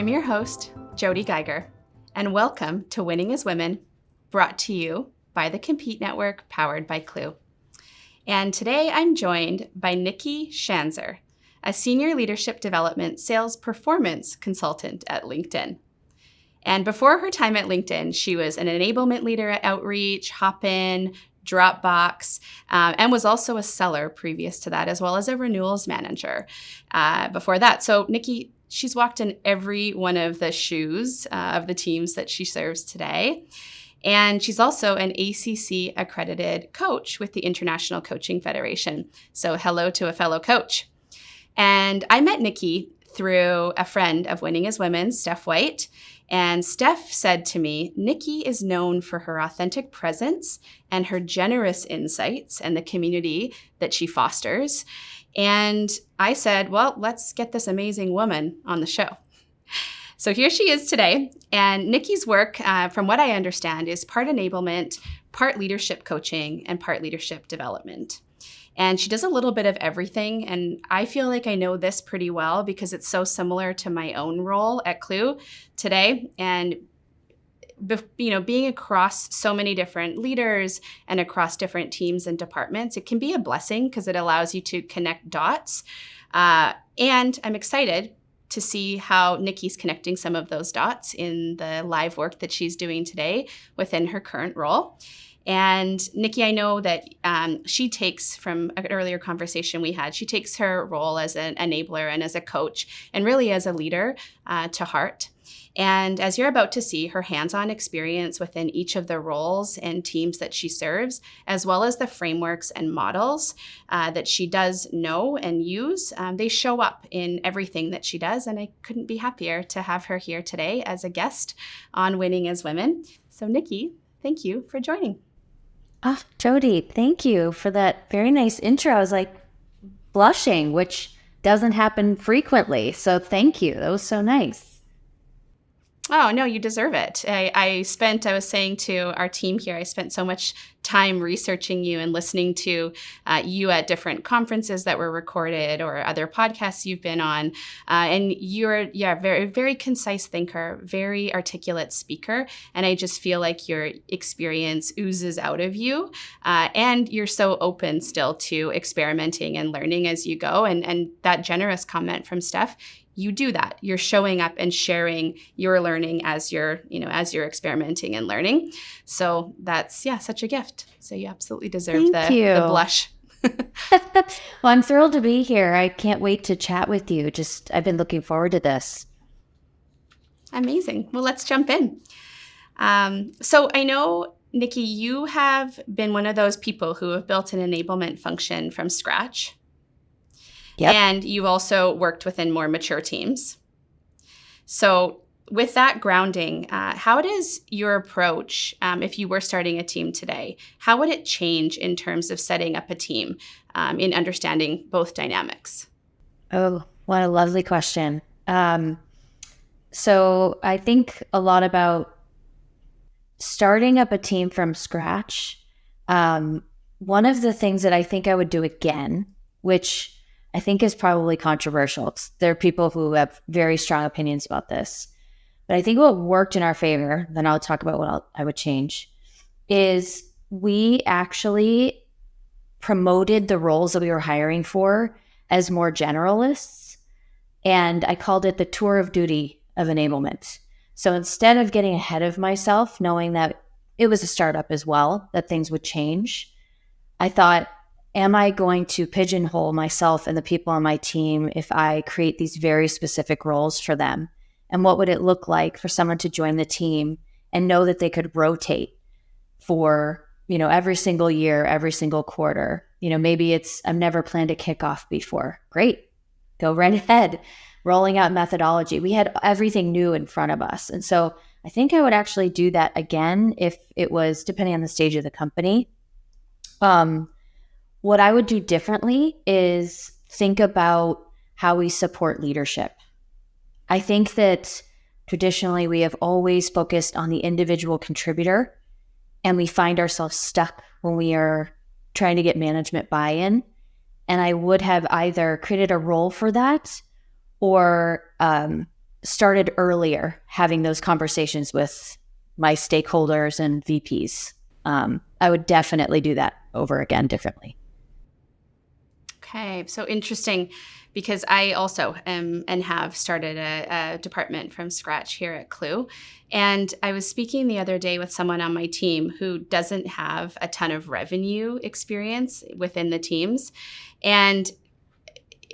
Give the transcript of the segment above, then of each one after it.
I'm your host, Jody Geiger, and welcome to Winning as Women, brought to you by the Compete Network, powered by Klue. And today I'm joined by Nikki Schanzer, a senior leadership development sales performance consultant at LinkedIn. And before her time at LinkedIn, she was an enablement leader at Outreach, Hopin, Dropbox, and was also a seller previous to that, as well as a renewals manager before that. So Nikki, she's walked in every one of the shoes of the teams that she serves today. And she's also an ACC accredited coach with the International Coaching Federation. So hello to a fellow coach. And I met Nikki through a friend of Winning as Women, Steph White. And Steph said to me, Nikki is known for her authentic presence and her generous insights and the community that she fosters. And I said, well, let's get this amazing woman on the show. So here she is today. And Nikki's work, from what I understand, is part enablement, part leadership coaching, and part leadership development. And she does a little bit of everything. And I feel like I know this pretty well because it's so similar to my own role at Klue today. And being across so many different leaders and across different teams and departments, it can be a blessing because it allows you to connect dots. And I'm excited to see how Nikki's connecting some of those dots in the live work that she's doing today within her current role. And Nikki, I know that she takes, from an earlier conversation we had, she takes her role as an enabler and as a coach and really as a leader to heart. And as you're about to see, her hands-on experience within each of the roles and teams that she serves, as well as the frameworks and models that she does know and use, they show up in everything that she does. And I couldn't be happier to have her here today as a guest on Winning as Women. So Nikki, thank you for joining. Oh, Jody, thank you for that very nice intro. I was like blushing, which doesn't happen frequently. So thank you. That was so nice. Oh, no, you deserve it. I was saying to our team here, I spent so much time researching you and listening to you at different conferences that were recorded or other podcasts you've been on. And you're, very, very concise thinker, very articulate speaker. And I just feel like your experience oozes out of you. And you're so open still to experimenting and learning as you go. And that generous comment from Steph, you do that. You're showing up and sharing your learning as you're experimenting and learning. So that's, such a gift. So you absolutely deserve the blush. Well, I'm thrilled to be here. I can't wait to chat with you. I've been looking forward to this. Amazing. Well, let's jump in. So I know, Nikki, you have been one of those people who have built an enablement function from scratch. Yep. And you've also worked within more mature teams. So with that grounding, how does your approach, if you were starting a team today, how would it change in terms of setting up a team in understanding both dynamics? Oh, what a lovely question. So I think a lot about starting up a team from scratch. One of the things that I think I would do again, which I think is probably controversial. There are people who have very strong opinions about this. But I think what worked in our favor, then I'll talk about what I would change, is we actually promoted the roles that we were hiring for as more generalists. And I called it the tour of duty of enablement. So instead of getting ahead of myself, knowing that it was a startup as well, that things would change, I thought, am I going to pigeonhole myself and the people on my team if I create these very specific roles for them? And what would it look like for someone to join the team and know that they could rotate for, every single year, every single quarter? Maybe it's, I've never planned a kickoff before. Great. Go right ahead. Rolling out methodology. We had everything new in front of us. And so I think I would actually do that again if it was, depending on the stage of the company. What I would do differently is think about how we support leadership. I think that traditionally we have always focused on the individual contributor, and we find ourselves stuck when we are trying to get management buy-in. And I would have either created a role for that or started earlier having those conversations with my stakeholders and VPs. I would definitely do that over again differently. Okay, so interesting, because I also am and have started a department from scratch here at Klue. And I was speaking the other day with someone on my team who doesn't have a ton of revenue experience within the teams. And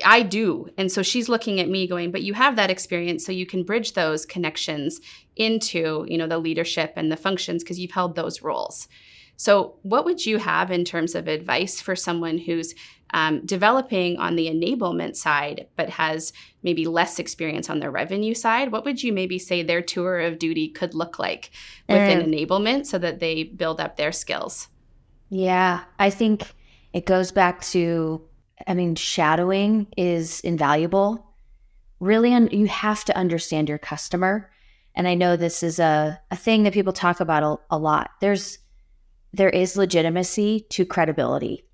I do. And so she's looking at me going, but you have that experience, so you can bridge those connections into, the leadership and the functions because you've held those roles. So what would you have in terms of advice for someone who's developing on the enablement side, but has maybe less experience on the revenue side? What would you maybe say their tour of duty could look like within enablement so that they build up their skills? Yeah, I think it goes back to, shadowing is invaluable. Really, you have to understand your customer. And I know this is a thing that people talk about a lot. There is legitimacy to credibility.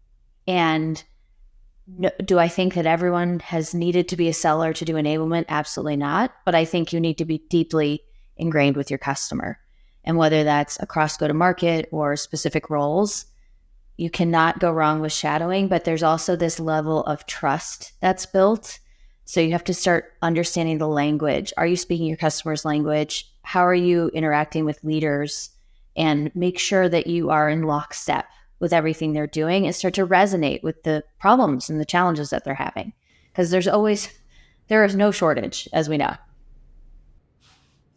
And do I think that everyone has needed to be a seller to do enablement? Absolutely not. But I think you need to be deeply ingrained with your customer. And whether that's across go-to-market or specific roles, you cannot go wrong with shadowing. But there's also this level of trust that's built. So you have to start understanding the language. Are you speaking your customer's language? How are you interacting with leaders? And make sure that you are in lockstep with everything they're doing and start to resonate with the problems and the challenges that they're having. Because there is no shortage, as we know.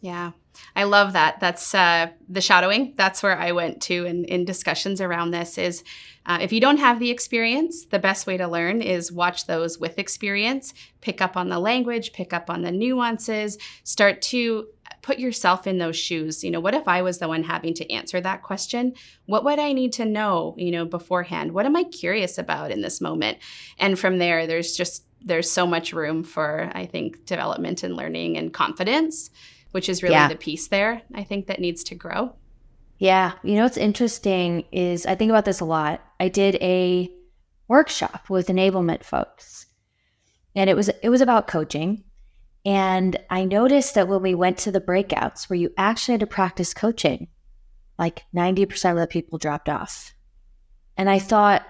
Yeah, I love that. That's the shadowing. That's where I went to in discussions around this is if you don't have the experience, the best way to learn is watch those with experience, pick up on the language, pick up on the nuances, start to put yourself in those shoes. What if I was the one having to answer that question? What would I need to know, beforehand? What am I curious about in this moment? And from there, there's so much room for, I think, development and learning and confidence, which is really the piece there, I think, that needs to grow. Yeah. What's interesting is I think about this a lot. I did a workshop with enablement folks, and it was about coaching. And I noticed that when we went to the breakouts where you actually had to practice coaching, like 90% of the people dropped off. And I thought,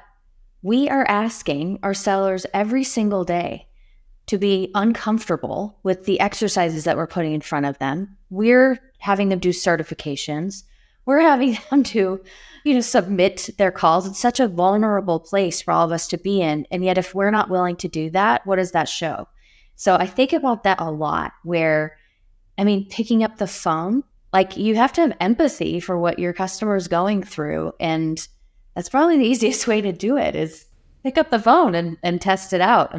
we are asking our sellers every single day to be uncomfortable with the exercises that we're putting in front of them. We're having them do certifications. We're having them to, submit their calls. It's such a vulnerable place for all of us to be in. And yet if we're not willing to do that, what does that show? So I think about that a lot where, picking up the phone, like you have to have empathy for what your customer is going through. And that's probably the easiest way to do it is pick up the phone and test it out.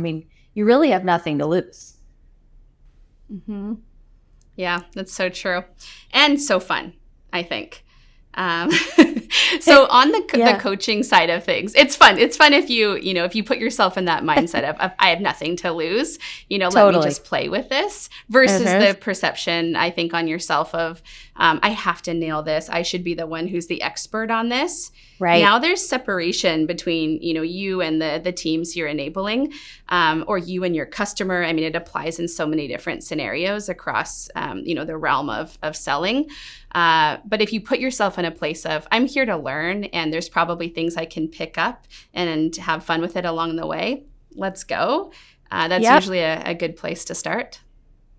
You really have nothing to lose. Mm-hmm. Yeah, that's so true. And so fun, I think. So on the coaching side of things, it's fun. It's fun if you put yourself in that mindset of I have nothing to lose, let me just play with this versus the perception, I think, on yourself of I have to nail this. I should be the one who's the expert on this. Right. Now there's separation between, you and the teams you're enabling, or you and your customer. It applies in so many different scenarios across, the realm of selling. But if you put yourself in a place of, I'm here to learn and there's probably things I can pick up and have fun with it along the way, let's go. That's usually a good place to start.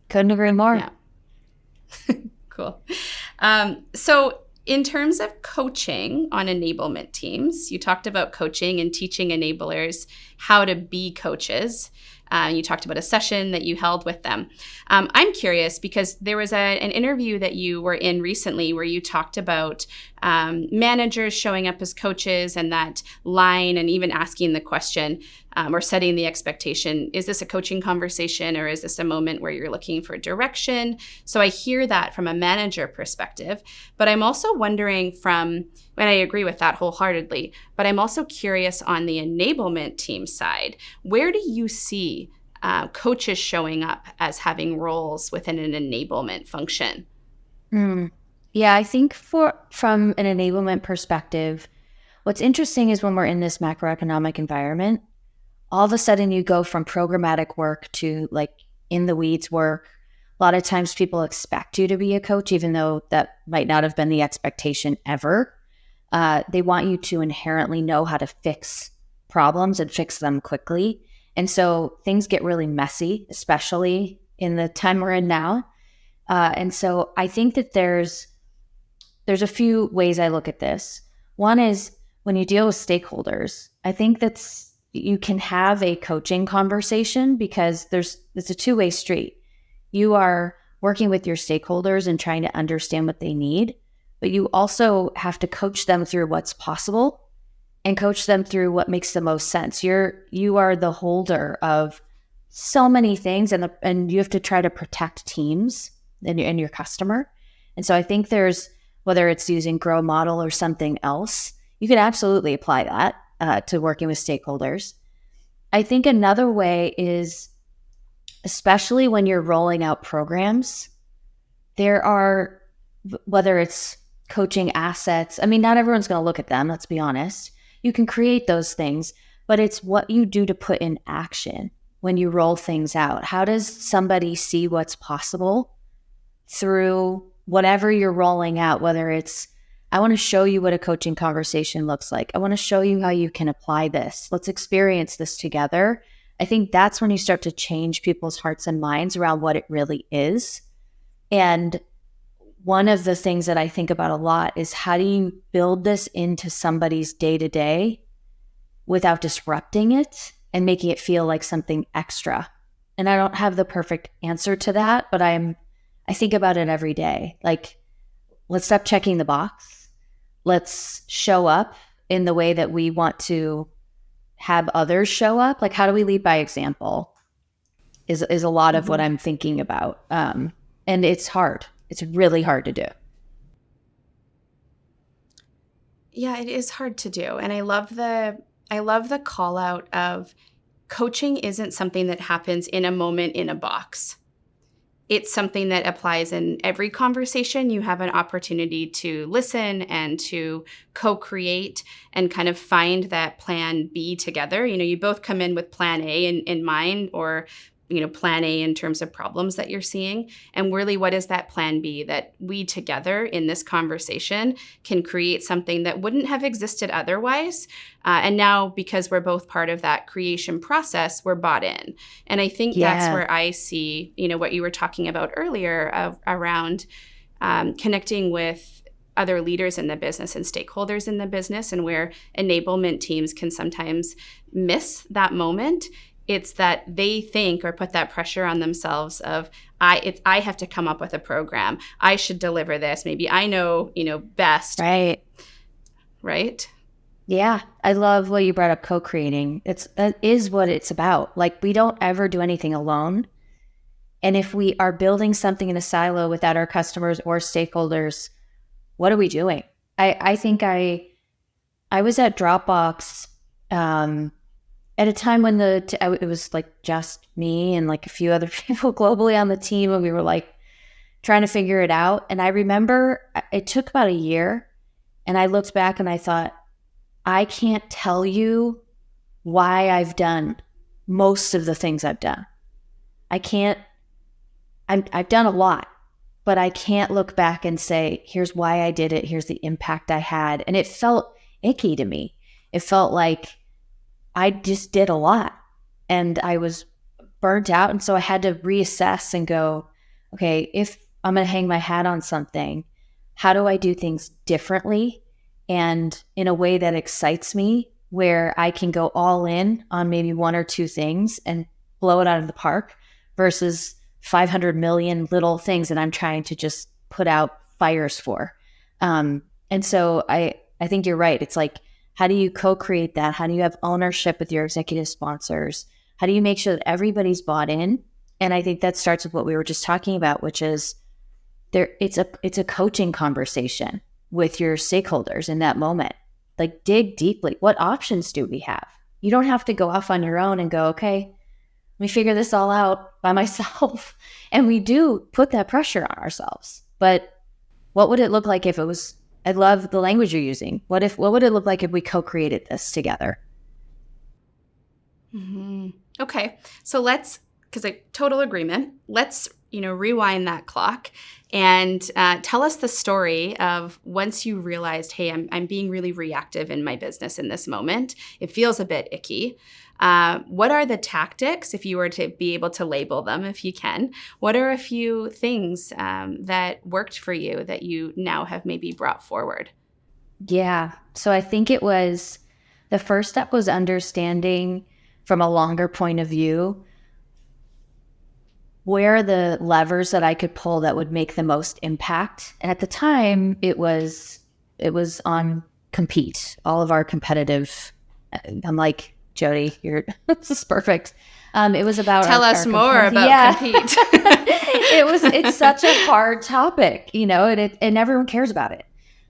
Couldn't agree more. Yeah. Cool. So in terms of coaching on enablement teams, you talked about coaching and teaching enablers how to be coaches. You talked about a session that you held with them. I'm curious because there was an interview that you were in recently where you talked about managers showing up as coaches and that line and even asking the question or setting the expectation, is this a coaching conversation or is this a moment where you're looking for direction? So I hear that from a manager perspective, but I'm also wondering and I agree with that wholeheartedly, but I'm also curious on the enablement team side, where do you see coaches showing up as having roles within an enablement function? Yeah, I think from an enablement perspective, what's interesting is when we're in this macroeconomic environment, all of a sudden you go from programmatic work to like in the weeds work, A lot of times people expect you to be a coach, even though that might not have been the expectation ever. They want you to inherently know how to fix problems and fix them quickly. And so things get really messy, especially in the time we're in now. And so I think that there's a few ways I look at this. One is when you deal with stakeholders, I think you can have a coaching conversation because it's a two-way street. You are working with your stakeholders and trying to understand what they need, but you also have to coach them through what's possible and coach them through what makes the most sense. You are the holder of so many things, and you have to try to protect teams and your customer. And so I think whether it's using Grow Model or something else, you could absolutely apply that to working with stakeholders. I think another way is, especially when you're rolling out programs, whether it's coaching assets, I mean, not everyone's going to look at them, let's be honest. You can create those things, but it's what you do to put in action when you roll things out. How does somebody see what's possible through whatever you're rolling out, whether it's, I want to show you what a coaching conversation looks like. I want to show you how you can apply this. Let's experience this together. I think that's when you start to change people's hearts and minds around what it really is. And one of the things that I think about a lot is, how do you build this into somebody's day-to-day without disrupting it and making it feel like something extra? And I don't have the perfect answer to that, but I think about it every day. Like, let's stop checking the box. Let's show up in the way that we want to have others show up. Like, how do we lead by example is a lot of what I'm thinking about. And it's hard. It's really hard to do. Yeah, it is hard to do. And I love the call out of coaching isn't something that happens in a moment in a box. It's something that applies in every conversation. You have an opportunity to listen and to co-create and kind of find that plan B together. You both come in with plan A in mind, or plan A in terms of problems that you're seeing. And really, what is that plan B that we together in this conversation can create something that wouldn't have existed otherwise? And now, because we're both part of that creation process, we're bought in. And I think that's where I see, what you were talking about earlier around connecting with other leaders in the business and stakeholders in the business, and where enablement teams can sometimes miss that moment. It's that they think or put that pressure on themselves of, I have to come up with a program. I should deliver this. Maybe I know, best. Right. Right? Yeah. I love what you brought up, co-creating. That is what it's about. Like, we don't ever do anything alone. And if we are building something in a silo without our customers or stakeholders, what are we doing? I think I was at Dropbox, at a time when it was like just me and like a few other people globally on the team, and we were like trying to figure it out. And I remember it took about a year, and I looked back and I thought, I can't tell you why I've done most of the things I've done. I've done a lot, but I can't look back and say, here's why I did it. Here's the impact I had. And it felt icky to me. It felt like I just did a lot and I was burnt out. And so I had to reassess and go, okay, if I'm going to hang my hat on something, how do I do things differently and in a way that excites me, where I can go all in on maybe one or two things and blow it out of the park, versus 500 million little things that I'm trying to just put out fires for. And so I think you're right. It's like, how do you co-create that? How do you have ownership with your executive sponsors? How do you make sure that everybody's bought in? And I think that starts with what we were just talking about, which is it's a coaching conversation with your stakeholders in that moment. Like, dig deeply. What options do we have? You don't have to go off on your own and go, okay, let me figure this all out by myself. And we do put that pressure on ourselves. But what would it look like if it was, I love the language you're using. What would it look like if we co-created this together? Mm-hmm. Okay. So because total agreement, let's rewind that clock and tell us the story of once you realized, hey, I'm being really reactive in my business in this moment. It feels a bit icky. What are the tactics, if you were to be able to label them, if you can? What are a few things that worked for you that you now have maybe brought forward? Yeah. So I think it was the first step was understanding from a longer point of view where are the levers that I could pull that would make the most impact. And at the time, it was on compete, all of our competitive. I'm like, Jody, this is perfect. It was about tell us more about compete. It's such a hard topic, and everyone cares about it.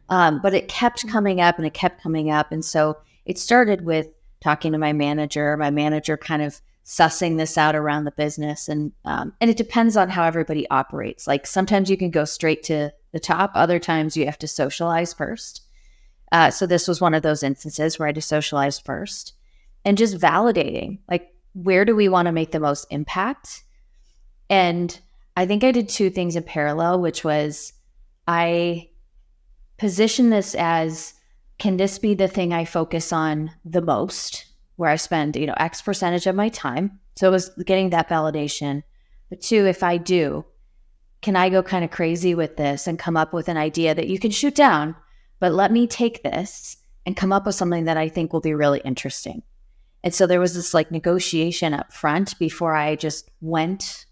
But it kept coming up and it kept coming up. And so it started with talking to my manager kind of sussing this out around the business. And it depends on how everybody operates. Like sometimes you can go straight to the top. Other times you have to socialize first. So this was one of those instances where I had to socialize first and just validating, like, where do we want to make the most impact? And I think I did two things in parallel, which was I position this as, can this be the thing I focus on the most, where I spend, X percentage of my time? So it was getting that validation. But two, if I do, can I go kind of crazy with this and come up with an idea that you can shoot down, but let me take this and come up with something that I think will be really interesting. And so there was this like negotiation up front before I just went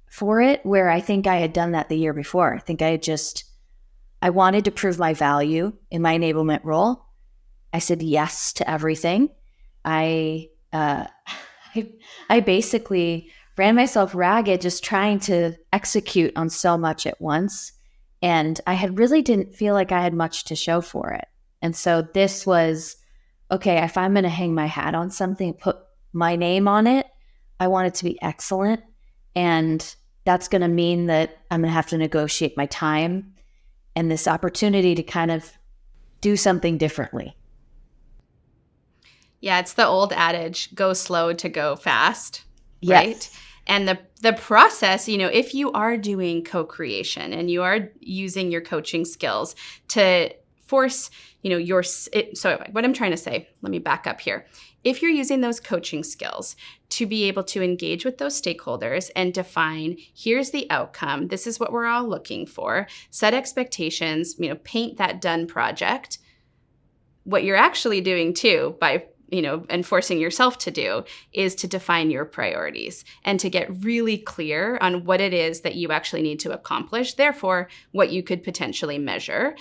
for it, where I think I had done that the year before. I think I wanted to prove my value in my enablement role. I said yes to everything. I basically ran myself ragged just trying to execute on so much at once. And I really didn't feel like I had much to show for it. And so this was, okay, if I'm going to hang my hat on something, put my name on it, I want it to be excellent. And that's going to mean that I'm going to have to negotiate my time and this opportunity to kind of do something differently. Yeah, it's the old adage, go slow to go fast, yes. Right? And the process, if you are doing co-creation and you are using your coaching skills to force, so what I'm trying to say, let me back up here. If you're using those coaching skills to be able to engage with those stakeholders and define, here's the outcome, this is what we're all looking for, set expectations, paint that done project, what you're actually doing too by and forcing yourself to do is to define your priorities and to get really clear on what it is that you actually need to accomplish. Therefore, what you could potentially measure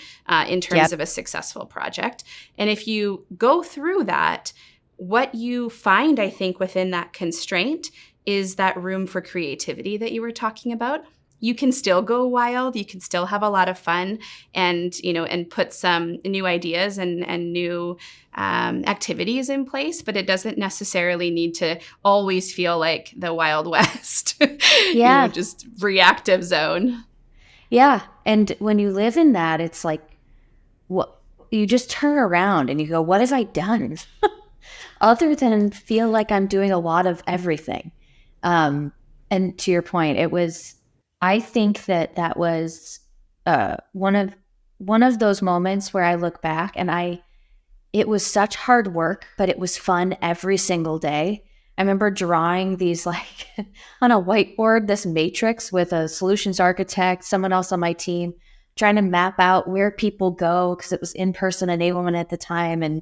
in terms of a successful project. And if you go through that, what you find, I think, within that constraint is that room for creativity that you were talking about. You can still go wild. You can still have a lot of fun and put some new ideas and new activities in place, but it doesn't necessarily need to always feel like the Wild West, just reactive zone. Yeah. And when you live in that, it's like, what you just turn around and you go, what have I done? Other than feel like I'm doing a lot of everything. And to your point, I think that was one of those moments where I look back and it was such hard work, but it was fun every single day. I remember drawing these like on a whiteboard, this matrix with a solutions architect, someone else on my team, trying to map out where people go because it was in-person enablement at the time, and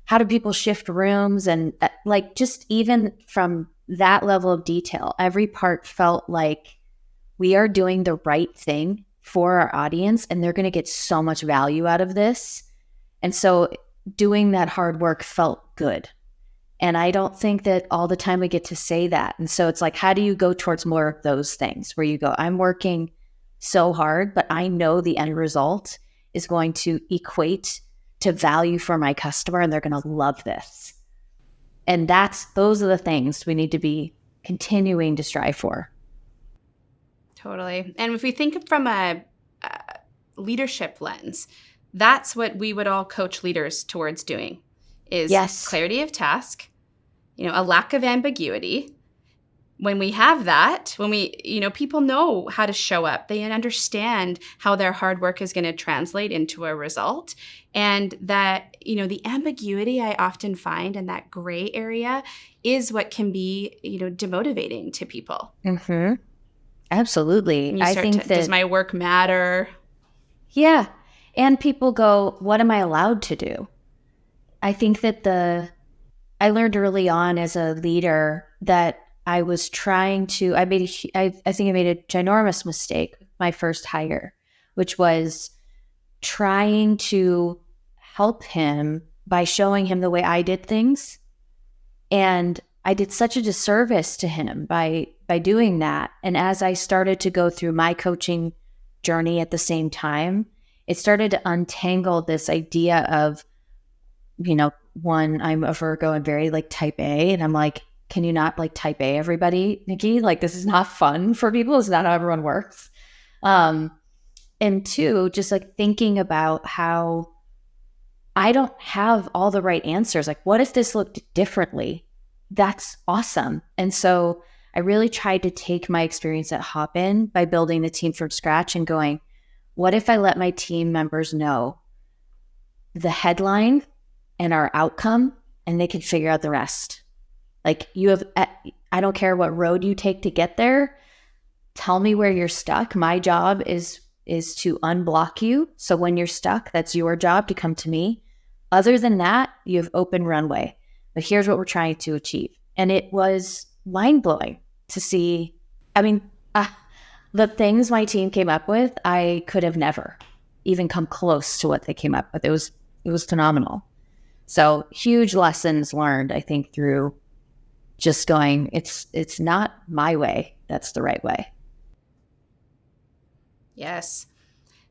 how do people shift rooms, and like just even from that level of detail, every part felt like we are doing the right thing for our audience and they're going to get so much value out of this. And so doing that hard work felt good. And I don't think that all the time we get to say that. And so it's like, how do you go towards more of those things where you go, I'm working so hard, but I know the end result is going to equate to value for my customer and they're going to love this. And those are the things we need to be continuing to strive for. Totally. And if we think from a leadership lens, that's what we would all coach leaders towards doing is clarity of task, a lack of ambiguity, when we have that, when we, people know how to show up, they understand how their hard work is going to translate into a result. And that, the ambiguity I often find in that gray area is what can be, demotivating to people. Mm-hmm. Absolutely. And you start does my work matter? Yeah. And people go, what am I allowed to do? I think that I learned early on as a leader that I was trying to, I think I made a ginormous mistake with my first hire, which was trying to help him by showing him the way I did things. And I did such a disservice to him by doing that. And as I started to go through my coaching journey at the same time, it started to untangle this idea of, one, I'm a Virgo and very like type A. And I'm like, can you not like type A everybody, Nikki? Like, this is not fun for people. It's not how everyone works. And two, just like thinking about how I don't have all the right answers. Like, what if this looked differently? That's awesome. And so I really tried to take my experience at Hopin by building the team from scratch and going, what if I let my team members know the headline and our outcome, and they can figure out the rest? Like, I don't care what road you take to get there. Tell me where you're stuck. My job is to unblock you. So when you're stuck, that's your job to come to me. Other than that, you have open runway. But here's what we're trying to achieve. And it was mind-blowing to see. I mean, the things my team came up with, I could have never even come close to what they came up with. It was phenomenal. So huge lessons learned, I think, through just going, it's not my way. That's the right way. Yes.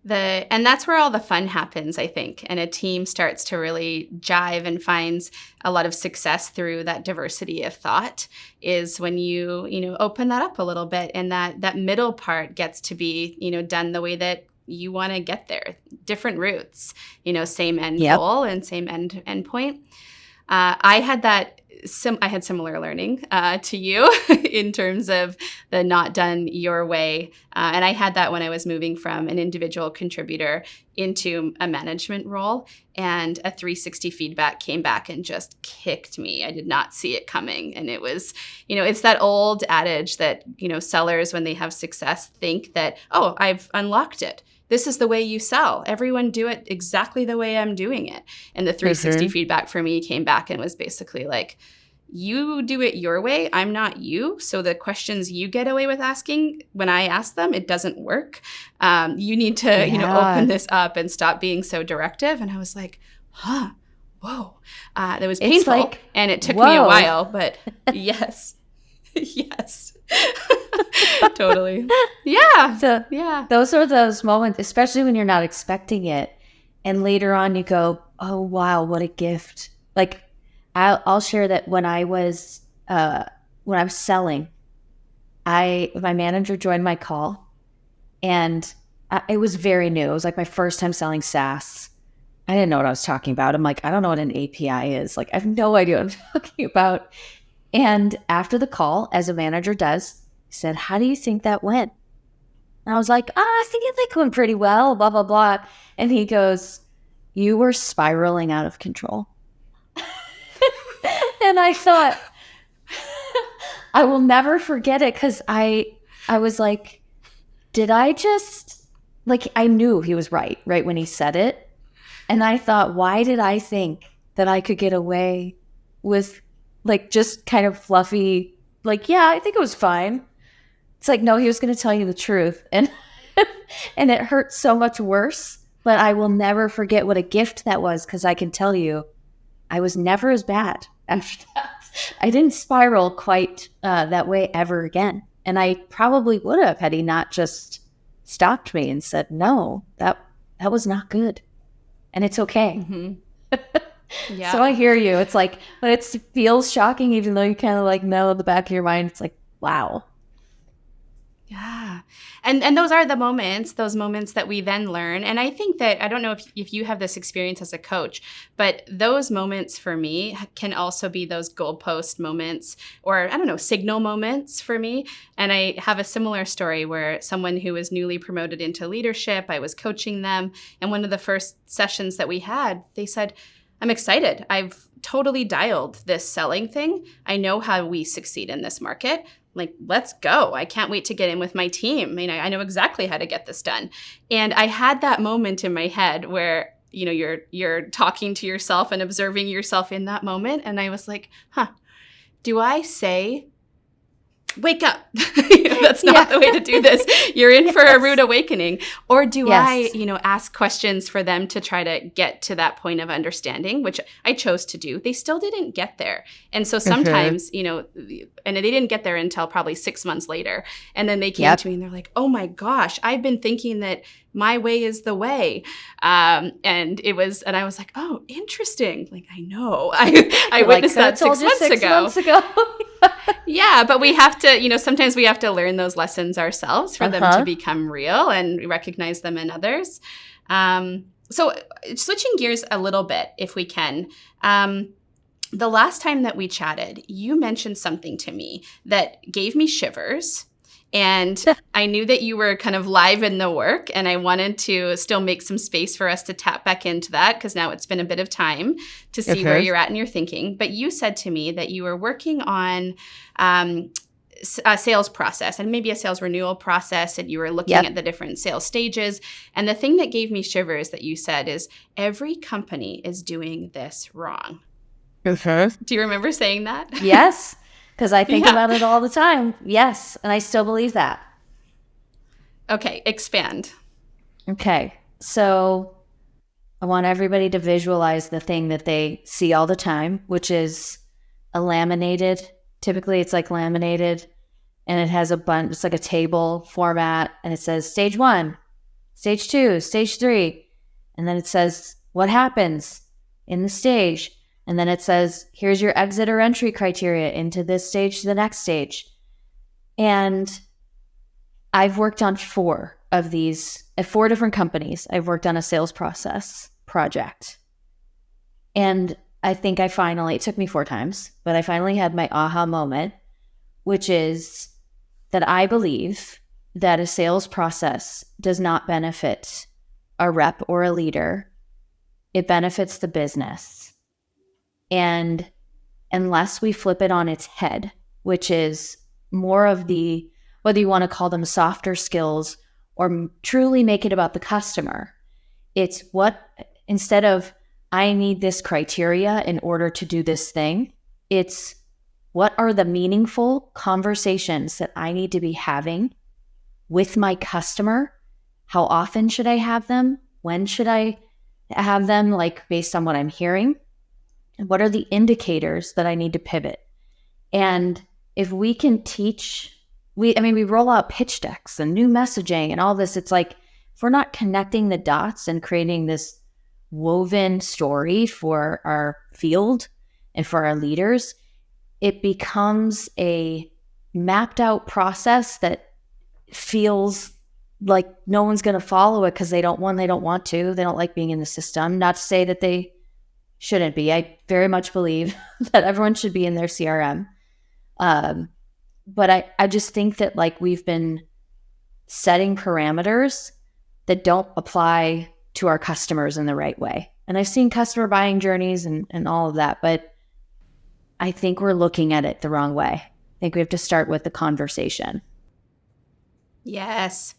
And that's where all the fun happens, I think. And a team starts to really jive and finds a lot of success through that diversity of thought is when you open that up a little bit, and that middle part gets to be, done the way that you want to get there. Different routes, same end goal and same end point. I had similar learning to you in terms of the not done your way. And I had that when I was moving from an individual contributor into a management role, and a 360 feedback came back and just kicked me. I did not see it coming. And it was, it's that old adage that, sellers, when they have success, think that, oh, I've unlocked it. This is the way you sell. Everyone do it exactly the way I'm doing it. And the 360 feedback for me came back and was basically like, you do it your way. I'm not you. So the questions you get away with asking, when I ask them, it doesn't work. You need to, open this up and stop being so directive. And I was like, whoa. That was painful. And it took me a while, but yes. Yes. Totally. Yeah. So yeah, those are those moments, especially when you're not expecting it. And later on you go, oh, wow, what a gift. Like, I'll share that when I was selling, my manager joined my call, and it was very new. It was like my first time selling SaaS. I didn't know what I was talking about. I'm like, I don't know what an API is. Like, I have no idea what I'm talking about. And after the call, as a manager does, he said, how do you think that went? And I was like, I think it went pretty well, blah, blah, blah. And he goes, you were spiraling out of control. And I thought, I will never forget it, because I was like, did I just, like, I knew he was right when he said it. And I thought, why did I think that I could get away with, like, just kind of fluffy, like, yeah, I think it was fine. It's like, no, he was going to tell you the truth. And and it hurt so much worse. But I will never forget what a gift that was, because I can tell you, I was never as bad after that. I didn't spiral quite that way ever again. And I probably would have had he not just stopped me and said, no, that was not good. And it's okay. Mm-hmm. Yeah. So I hear you. It's like, but it feels shocking, even though you kind of like know in the back of your mind, it's like, wow. Yeah. and those are those moments that we then learn. And I think that, I don't know if you have this experience as a coach, but those moments for me can also be those goalpost moments, or I don't know, signal moments for me. And I have a similar story where someone who was newly promoted into leadership, I was coaching them. And one of the first sessions that we had, they said, I'm excited. I've totally dialed this selling thing. I know how we succeed in this market. Like, let's go. I can't wait to get in with my team. I mean, I know exactly how to get this done. And I had that moment in my head where, you're talking to yourself and observing yourself in that moment. And I was like, do I say, wake up? That's not the way to do this. You're in for a rude awakening. Or do I, ask questions for them to try to get to that point of understanding, which I chose to do. They still didn't get there. And so sometimes, and they didn't get there until probably 6 months later. And then they came to me and they're like, oh my gosh, I've been thinking that my way is the way. And I was like, oh, interesting. Like, I know. I witnessed that 6 months ago. Yeah, but we have to, sometimes we have to learn those lessons ourselves for them to become real and recognize them in others. So switching gears a little bit, if we can, the last time that we chatted, you mentioned something to me that gave me shivers. And I knew that you were kind of live in the work, and I wanted to still make some space for us to tap back into that, because now it's been a bit of time to see where you're at in your thinking. But you said to me that you were working on a sales process and maybe a sales renewal process, and you were looking at the different sales stages. And the thing that gave me shivers that you said is, every company is doing this wrong. Do you remember saying that? Yes. Because I think about it all the time. Yes. And I still believe that. Okay. Expand. Okay. So I want everybody to visualize the thing that they see all the time, which is a laminated. Typically, it's like laminated, and it has a bunch. It's like a table format, and it says stage 1, stage 2, stage 3. And then it says what happens in the stage. And then it says, here's your exit or entry criteria into this stage to the next stage. And I've worked on 4 of these at 4 different companies. I've worked on a sales process project. And I think it took me 4 times, but I finally had my aha moment, which is that I believe that a sales process does not benefit a rep or a leader. It benefits the business. And unless we flip it on its head, which is more of the, whether you want to call them softer skills or truly make it about the customer, it's instead of I need this criteria in order to do this thing, it's what are the meaningful conversations that I need to be having with my customer? How often should I have them? When should I have them, like based on what I'm hearing? What are the indicators that I need to pivot? And if we can teach, we roll out pitch decks and new messaging and all this. It's like, if we're not connecting the dots and creating this woven story for our field and for our leaders, it becomes a mapped out process that feels like no one's going to follow it because they don't want to. They don't like being in the system. Not to say that they shouldn't be. I very much believe that everyone should be in their CRM. But I just think that like we've been setting parameters that don't apply to our customers in the right way. And I've seen customer buying journeys and all of that, but I think we're looking at it the wrong way. I think we have to start with the conversation. Yes.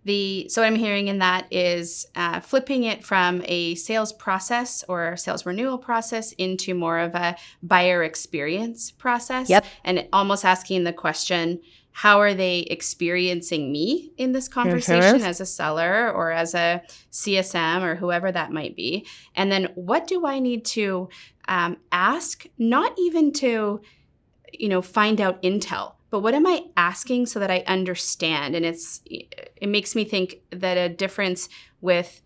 So what I'm hearing in that is flipping it from a sales process or sales renewal process into more of a buyer experience process. Yep. And almost asking the question, how are they experiencing me in this conversation as a seller or as a CSM or whoever that might be? And then what do I need to ask, not even to, find out intel, but what am I asking so that I understand? And it makes me think that a difference with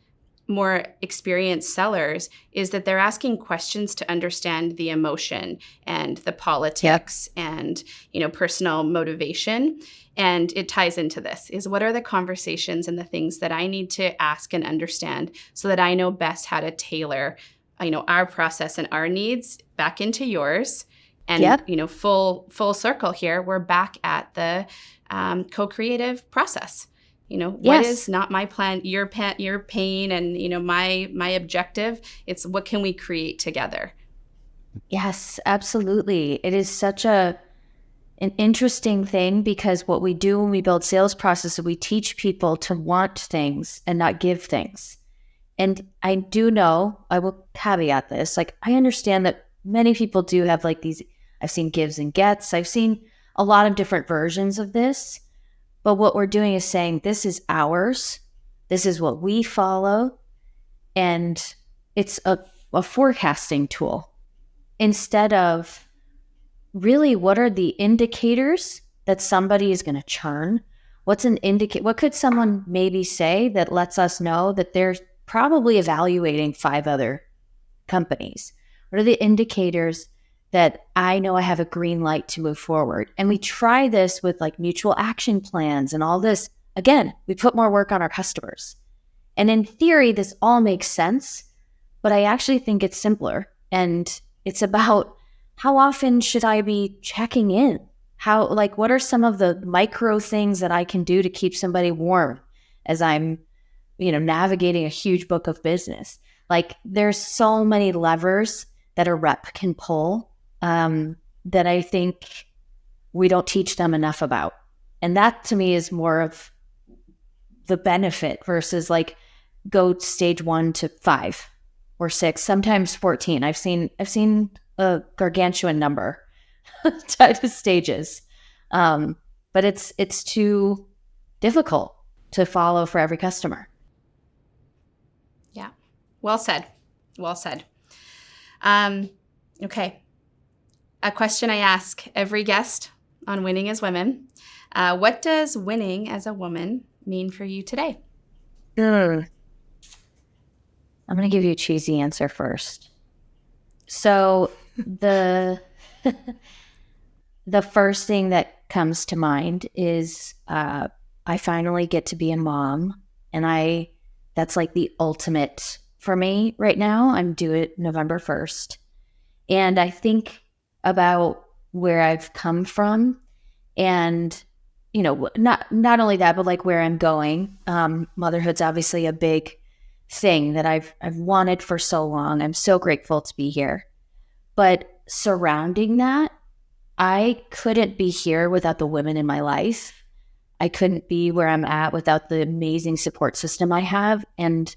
more experienced sellers is that they're asking questions to understand the emotion and the politics and, personal motivation. And it ties into this is what are the conversations and the things that I need to ask and understand so that I know best how to tailor, our process and our needs back into yours. And, full circle here, we're back at the co-creative process. What is not my plan, your pain, and my objective. It's what can we create together? Yes, absolutely. It is such an interesting thing because what we do when we build sales processes, we teach people to want things and not give things. And I do know, I will caveat this, like I understand that many people do have like these, I've seen gives and gets, I've seen a lot of different versions of this. But what we're doing is saying, this is ours. This is what we follow. And it's a forecasting tool instead of really what are the indicators that somebody is going to churn? What could someone maybe say that lets us know that they're probably evaluating 5 other companies? What are the indicators that I know I have a green light to move forward? And we try this with like mutual action plans and all this. Again, we put more work on our customers. And in theory, this all makes sense, but I actually think it's simpler. And it's about how often should I be checking in? What are some of the micro things that I can do to keep somebody warm as I'm, navigating a huge book of business? Like there's so many levers that a rep can pull that I think we don't teach them enough about. And that to me is more of the benefit versus like go stage 1 to 5 or 6, sometimes 14. I've seen a gargantuan number type of stages. But it's too difficult to follow for every customer. Yeah. Well said. Well said. Okay. A question I ask every guest on Winning as Women. What does winning as a woman mean for you today? I'm going to give you a cheesy answer first. So the first thing that comes to mind is I finally get to be a mom, and that's like the ultimate for me right now. I'm due it November 1st. And I think about where I've come from and, not only that, but like where I'm going. Motherhood's obviously a big thing that I've wanted for so long. I'm so grateful to be here. But surrounding that, I couldn't be here without the women in my life. I couldn't be where I'm at without the amazing support system I have. And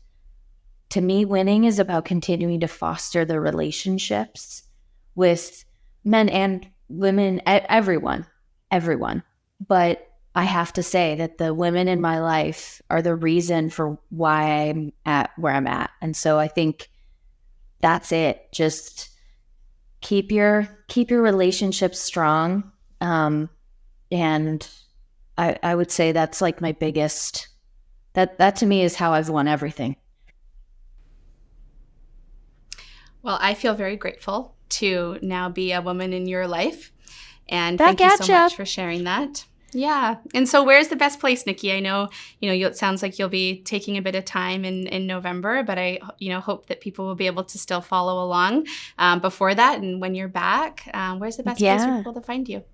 to me, winning is about continuing to foster the relationships with men and women, everyone. But I have to say that the women in my life are the reason for why I'm at where I'm at. And so I think that's it. Just keep your relationships strong. And I would say that's like my biggest, that to me is how I've won everything. Well, I feel very grateful to now be a woman in your life. And thank you so much for sharing that. Yeah. And so where's the best place, Nikki? I know, it sounds like you'll be taking a bit of time in November, but I, hope that people will be able to still follow along before that. And when you're back, where's the best place for people to find you?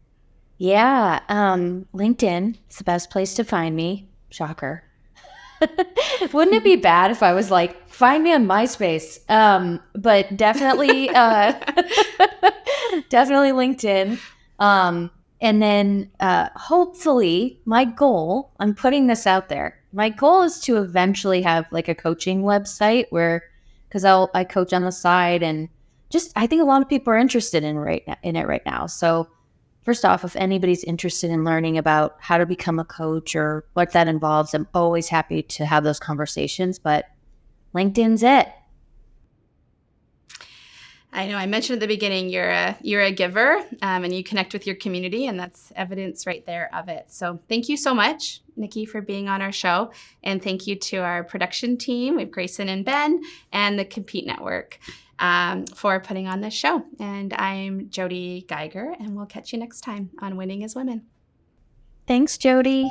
Yeah. LinkedIn is the best place to find me. Shocker. Wouldn't it be bad if I was like, find me on MySpace? But definitely, definitely LinkedIn. And then hopefully my goal, I'm putting this out there. My goal is to eventually have like a coaching website because I coach on the side, and just, I think a lot of people are interested in it right now. So first off, if anybody's interested in learning about how to become a coach or what that involves, I'm always happy to have those conversations, but LinkedIn's it. I know I mentioned at the beginning you're a giver, and you connect with your community, and that's evidence right there of it. So thank you so much, Nikki, for being on our show, and thank you to our production team, we have Grayson and Ben, and the Compete Network for putting on this show. And I'm Jody Geiger, and we'll catch you next time on Winning as Women. Thanks, Jody.